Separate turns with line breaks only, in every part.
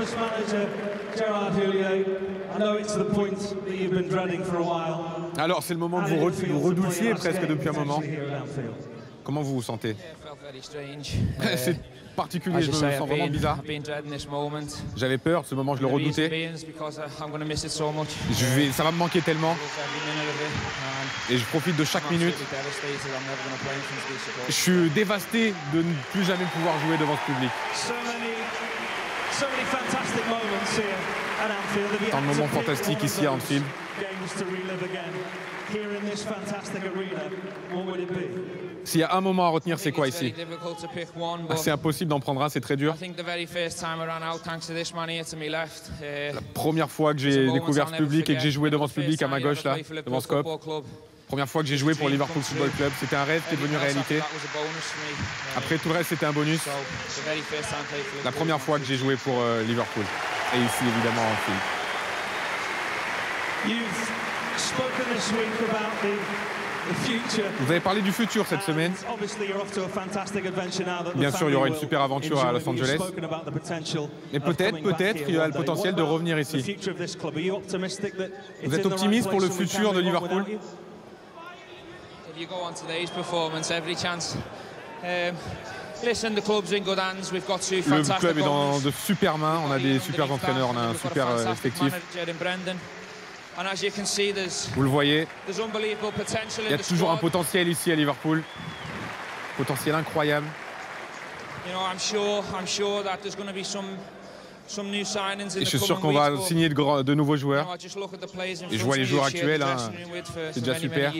Spurs manager Gerard Houllier. I know it's the point that you've been dreading for a while.
Alors, c'est le moment que vous redoutiez presque depuis un moment. Comment vous vous sentez? C'est particulier, je me sens vraiment bizarre. J'avais peur, ce moment je le redoutais. Ça va me manquer tellement. Et je profite de chaque minute. Je suis dévasté de ne plus jamais pouvoir jouer devant ce public. C'est un moment fantastique ici à Anfield. S'il y a un moment à retenir, c'est quoi ici? C'est impossible d'en prendre un, c'est très dur. La première fois que j'ai découvert ce public et que j'ai joué devant ce public à ma gauche, là, devant Scope. Première fois que j'ai joué pour le Liverpool Football Club. C'était un rêve qui est devenu réalité. Après, tout le reste, c'était un bonus. La première fois que j'ai joué pour Liverpool. Et ici, évidemment, en Anfield. Vous avez parlé du futur cette semaine. Bien sûr, il y aura une super aventure à Los Angeles. Mais peut-être, il y a le potentiel de revenir ici. Vous êtes optimiste pour le futur de Liverpool? Le club est dans de super mains, on a des super entraîneurs, on a un super effectif. Vous le voyez, il y a toujours un potentiel ici à Liverpool, potentiel incroyable. Et je suis sûr qu'on va signer de nouveaux joueurs. Et je vois les joueurs actuels, hein, c'est déjà super.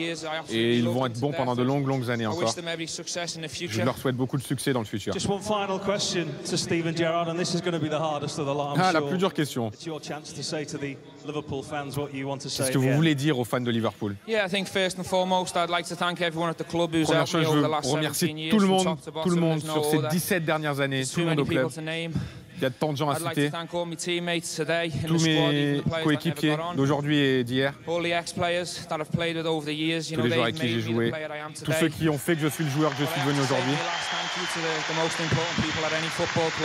Et ils vont être bons pendant de longues années encore. Je leur souhaite beaucoup de succès dans le futur. Ah, la plus dure question. C'est ce que vous voulez dire aux fans de Liverpool. Première chose, je veux remercier tout le monde sur ces 17 dernières années, tout le monde au club. Il y a tant de gens à citer. Tous mes coéquipiers d'aujourd'hui et d'hier. Tous les joueurs avec qui j'ai joué. Tous ceux qui ont fait que je suis le joueur que je suis devenu aujourd'hui.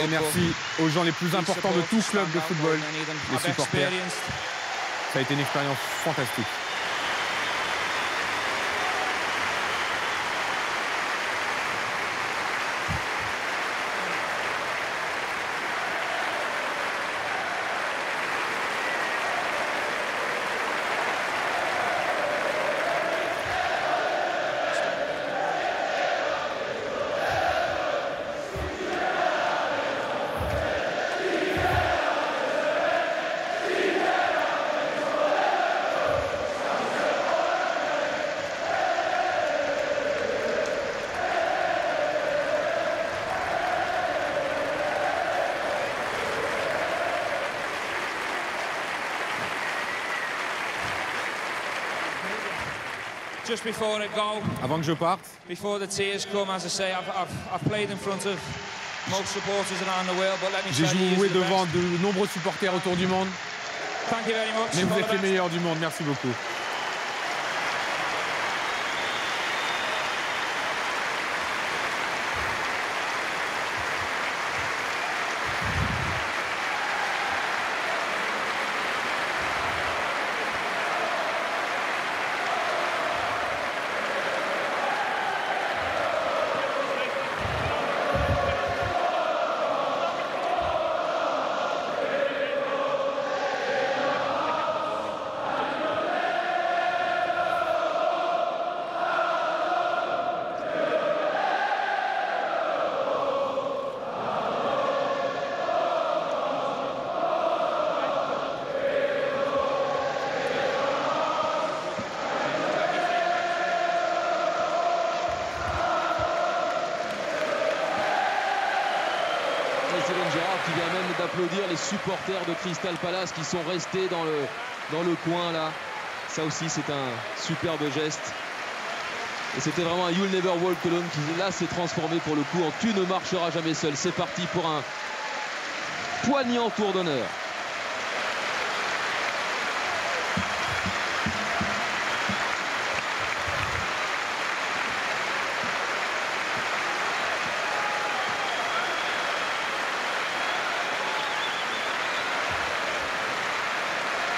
Et merci aux gens les plus importants de tout club de football, les supporters. Ça a été une expérience fantastique. Avant que je parte, j'ai joué devant de nombreux supporters autour du monde. Mais vous êtes les meilleurs du monde, merci beaucoup.
Qui vient même d'applaudir les supporters de Crystal Palace qui sont restés dans le coin là. Ça aussi c'est un superbe geste. Et c'était vraiment un You'll Never Walk Alone qui là s'est transformé pour le coup en Tu ne marcheras jamais seul. C'est parti pour un poignant tour d'honneur.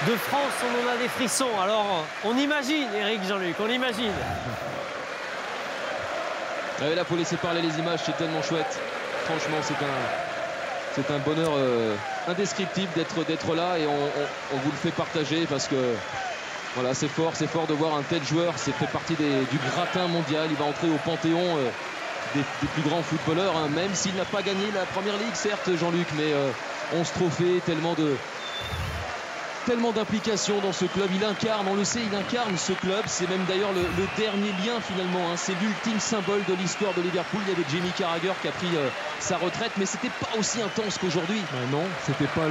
de France, on en a des frissons. Alors, on imagine, Eric, Jean-Luc, on imagine.
Ouais, là, il faut laisser parler les images, c'est tellement chouette. Franchement, c'est un bonheur indescriptible d'être là et on vous le fait partager parce que voilà, c'est fort de voir un tel joueur. C'est fait partie du gratin mondial. Il va entrer au panthéon des plus grands footballeurs, hein, même s'il n'a pas gagné la Première Ligue, certes, Jean-Luc, mais 11 trophées, tellement d'implication dans ce club. Il incarne, on le sait, il incarne ce club. C'est même d'ailleurs le dernier lien finalement, hein. C'est l'ultime symbole de l'histoire de Liverpool. Il y avait Jamie Carragher qui a pris sa retraite, mais c'était pas aussi intense qu'aujourd'hui.
Non, c'était pas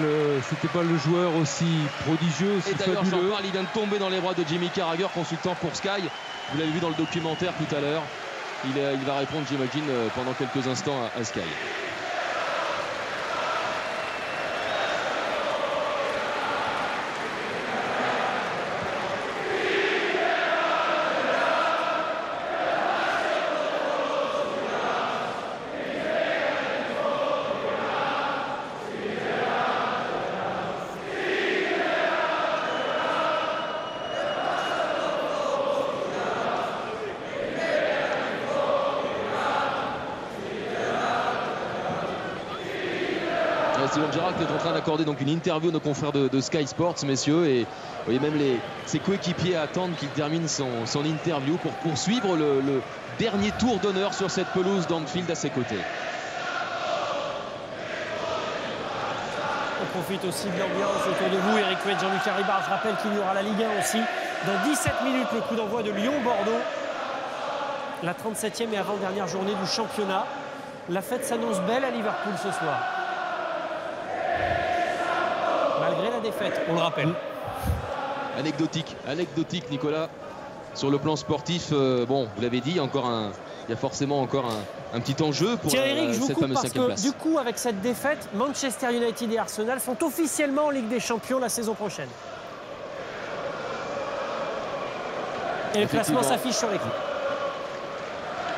le joueur aussi prodigieux, aussi
fabuleux. Et d'ailleurs, j'en parle, il vient de tomber dans les bras de Jamie Carragher, consultant pour Sky. Vous l'avez vu dans le documentaire tout à l'heure. Il va répondre, j'imagine, pendant quelques instants à Sky. Steven Gerrard qui est en train d'accorder donc une interview à nos confrères de Sky Sports, messieurs, et vous voyez même ses coéquipiers attendent qu'il termine son interview pour poursuivre le dernier tour d'honneur sur cette pelouse d'Anfield à ses côtés.
On profite aussi de l'ambiance autour de vous, Eric Couet, Jean-Luc Haribard. Je rappelle qu'il y aura la Ligue 1 aussi. Dans 17 minutes, le coup d'envoi de Lyon-Bordeaux. La 37e et avant-dernière journée du championnat. La fête s'annonce belle à Liverpool ce soir. Malgré la défaite, on le rappelle.
Anecdotique, Nicolas. Sur le plan sportif, bon, vous l'avez dit, il y a forcément encore un petit enjeu pour
Eric, je vous
cette
coupe
fameuse
parce
5e place.
Du coup, avec cette défaite, Manchester United et Arsenal sont officiellement en Ligue des Champions la saison prochaine. Et le classement s'affiche sur l'écran.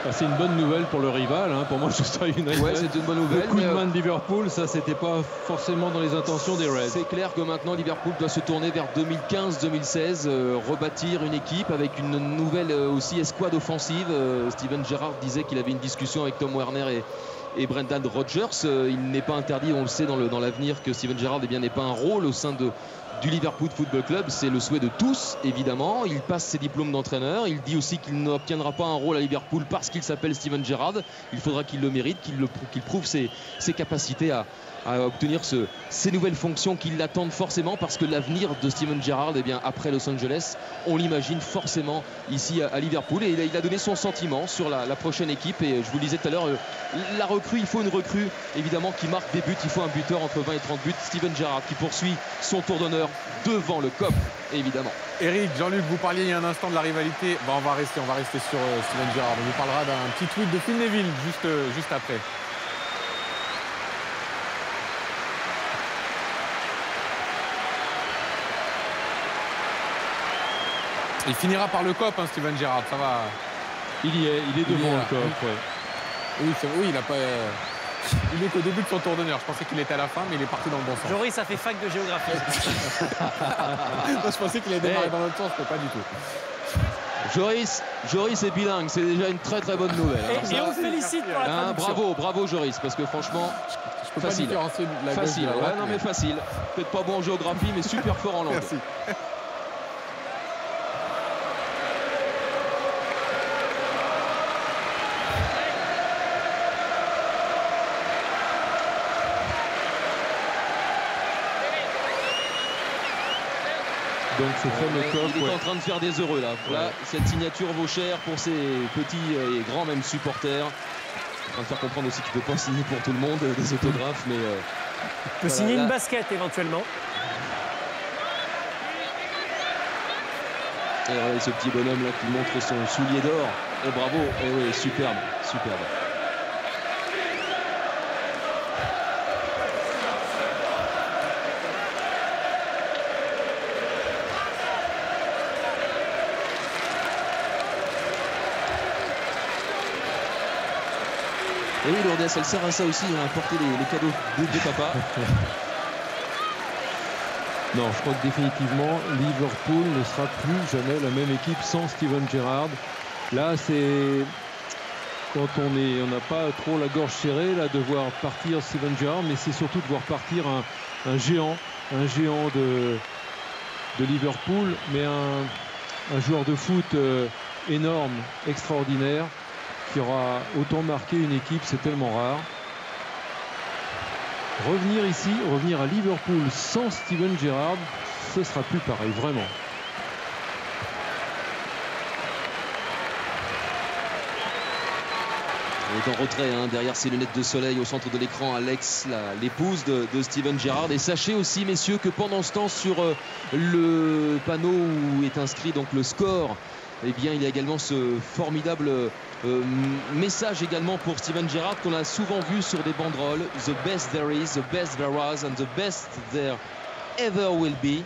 C'est une bonne nouvelle pour le rival, hein, pour Manchester United.
Ouais, c'est une bonne nouvelle.
Le coup de main de Liverpool, ça c'était pas forcément dans les intentions des Reds.
C'est clair que maintenant Liverpool doit se tourner vers 2015-2016, rebâtir une équipe avec une nouvelle aussi escouade offensive. Steven Gerrard disait qu'il avait une discussion avec Tom Werner et Brendan Rodgers. Il n'est pas interdit, on le sait dans l'avenir, que Steven Gerrard n'ait pas un rôle au sein du Liverpool Football Club. C'est le souhait de tous, évidemment. Il passe ses diplômes d'entraîneur. Il dit aussi qu'il n'obtiendra pas un rôle à Liverpool parce qu'il s'appelle Steven Gerrard. Il faudra qu'il le mérite, qu'il prouve ses capacités à obtenir ces nouvelles fonctions qui l'attendent forcément, parce que l'avenir de Steven Gerrard, eh bien, après Los Angeles, on l'imagine forcément ici à Liverpool. Et il a donné son sentiment sur la prochaine équipe. Et je vous le disais tout à l'heure, la recrue, il faut une recrue évidemment qui marque des buts. Il faut un buteur entre 20 et 30 buts. Steven Gerrard qui poursuit son tour d'honneur devant le COP, évidemment.
Eric, Jean-Luc, vous parliez il y a un instant de la rivalité. On va rester sur Steven Gerrard. On vous parlera d'un petit tweet de Phil Neville juste après. Il finira par le COP, hein, Steven Gerrard, ça va.
Il est devant le COP. Ouais.
Oui, il a pas. Il est qu'au début de son tour d'honneur. Je pensais qu'il était à la fin, mais il est parti dans le bon sens.
Joris, ça fait fac de géographie.
Je pensais qu'il allait démarrer dans l'autre sens, mais pas du tout.
Joris est bilingue, c'est déjà une très très bonne nouvelle.
Et on le félicite pour la traduction.
Bravo Joris, parce que franchement,
je peux
facile.
Pas différencier la
facile,
gauche de la droite,
non mais facile. Peut-être pas bon en géographie, mais super fort en langue.
Merci.
Donc ce fameux COP,
il est en train de faire des heureux là. Là, cette signature vaut cher pour ses petits et grands même supporters. En train de faire comprendre aussi qu'il ne peut pas signer pour tout le monde des autographes, mais
il peut signer une basket éventuellement.
Et regardez ce petit bonhomme là qui montre son soulier d'or. Et bravo, et oui, superbe. Et oui, Lourdes, elle sert à ça aussi, à porter les cadeaux de papa.
Non, je crois que définitivement, Liverpool ne sera plus jamais la même équipe sans Steven Gerrard. Là, c'est quand on n'a pas trop la gorge serrée là, de voir partir Steven Gerrard, mais c'est surtout de voir partir un géant de Liverpool, mais un joueur de foot énorme, extraordinaire, qui aura autant marqué une équipe, c'est tellement rare. Revenir ici, revenir à Liverpool sans Steven Gerrard, ce sera plus pareil, vraiment.
Il est en retrait derrière ses lunettes de soleil au centre de l'écran, Alex, l'épouse de Steven Gerrard. Et sachez aussi, messieurs, que pendant ce temps, sur le panneau où est inscrit donc le score, eh bien, il y a également ce formidable message également pour Steven Gerrard qu'on a souvent vu sur des banderoles. The best there is, the best there was, and the best there ever will be.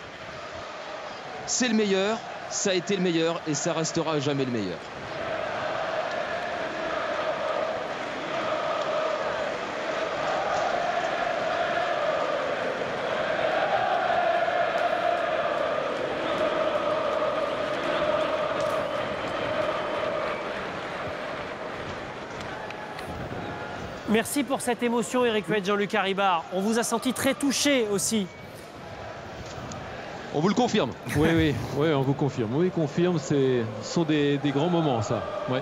C'est le meilleur, ça a été le meilleur et ça restera jamais le meilleur.
Merci pour cette émotion, Eric Weid, Jean-Luc Haribard. On vous a senti très touché aussi.
On vous le confirme.
Oui, on vous confirme. Oui, confirme. Ce sont des grands moments, ça. Ouais.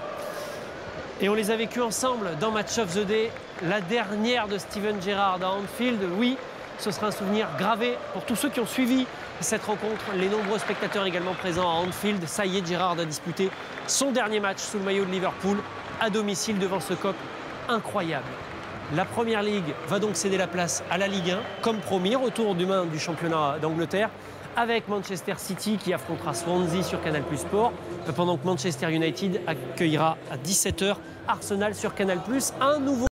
Et on les a vécus ensemble dans Match of the Day. La dernière de Steven Gerrard à Anfield. Oui, ce sera un souvenir gravé pour tous ceux qui ont suivi cette rencontre. Les nombreux spectateurs également présents à Anfield. Ça y est, Gerrard a disputé son dernier match sous le maillot de Liverpool à domicile devant ce COP incroyable. La Première Ligue va donc céder la place à la Ligue 1, comme promis, retour demain du championnat d'Angleterre, avec Manchester City qui affrontera Swansea sur Canal+ Sport, pendant que Manchester United accueillera à 17 h Arsenal sur Canal+. Un nouveau